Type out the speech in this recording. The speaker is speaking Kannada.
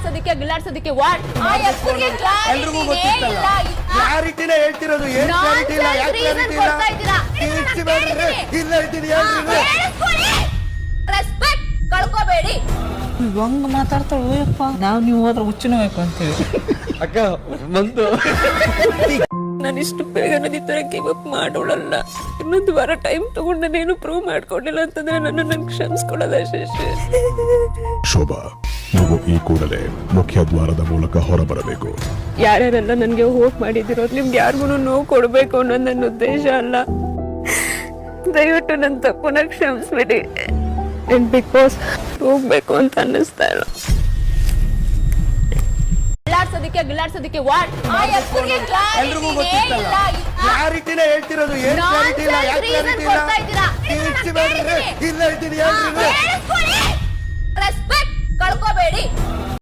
ಗಿಲ್ಲಾಡ್ಸೋದಕ್ಕೆ ವಾಟ್ ಎಲ್ರಿಗೂ ಗೊತ್ತಿತ್ತಲ್ಲ. ಕ್ಲಾರಿಟಿನೇ ಹೇಳ್ತಿರೋದು. ಏನ್ ಕ್ಲಾರಿಟಿ ಇಲ್ಲ? ಯಾಕೆ ಕ್ಲಾರಿಟಿ ಇಲ್ಲ? ಕೀರ್ತಿ ಬೇಡ್ರಿ. ಇಲ್ಲ ಇದ್ದೀನಿ ಹೇಳ್ರಿ. ರೆಸ್ಪೆಕ್ಟ್ ಕಳ್ಕೋಬೇಡಿ. ಹಂಗ ಮಾತಾಡ್ತಾಳಪ್ಪ. ನೀವು ಹೋದ್ರೆ ಹುಚ್ಚುನ ಬೇಕು ಅಂತೇಳಿ ಅಕ್ಕ ಬಂದು ನಾನು ಇಷ್ಟು ಬೇಗ ನದಿ ತರ ಗಿವ್ ಅಪ್ ಮಾಡೋಳಲ್ಲ. ಇನ್ನೊಂದು ವಾರ ಟೈಮ್ ತಗೊಂಡು ನಾನೇನು ಪ್ರೂವ್ ಮಾಡ್ಕೊಂಡಿಲ್ಲ ಅಂತಂದ್ರೆ ನನ್ನನ್ನು ಕ್ಷಮಿಸ್ಕೊಳ್ಳೋದ ಶೇಷ. ಶೋಭಾ, ನೀವು ಈ ಕೂಡಲೇ ಮುಖ್ಯ ದ್ವಾರದ ಮೂಲಕ ಹೊರಬರಬೇಕು. ಯಾರ್ಯಾರೆಲ್ಲ ನನಗೆ ಹೋಪ್ ಮಾಡಿದಿರೋ ನಿಮ್ಗೆ ಯಾರಿಗೂ ನೋವು ಕೊಡ್ಬೇಕು ಅನ್ನೋದು ನನ್ನ ಉದ್ದೇಶ ಅಲ್ಲ. ದಯವಿಟ್ಟು ನನ್ನ ತಪ್ಪನ್ನ ಕ್ಷಮಿಸ್ಬಿಡಿ. ಬಿಗ್ ಬಾಸ್ ಹೋಗ್ಬೇಕು ಅಂತ ಅನ್ನಿಸ್ತಾ ಇಲ್ಲ. ಗಿಲ್ಲಾಡ್ಸೋದಕ್ಕೆ ವಾಟ್ ಎಲ್ರಿಗೂ ಗೊತ್ತಿತ್ತಲ್ಲ. ಕ್ಲಾರಿಟಿನೇ ಹೇಳ್ತಿರೋದು. ಏನ್ ಕ್ಲಾರಿಟಿ ಇಲ್ಲ? ಯಾಕೆ ಕ್ಲಾರಿಟಿ ಇಲ್ಲ? ಕೀರ್ತಿ ಬೇಡ್ರಿ. ಇಲ್ಲ ಇದ್ದೀನಿ ಹೇಳ್ರಿ. ರೆಸ್ಪೆಕ್ಟ್ ಕಳ್ಕೋಬೇಡಿ.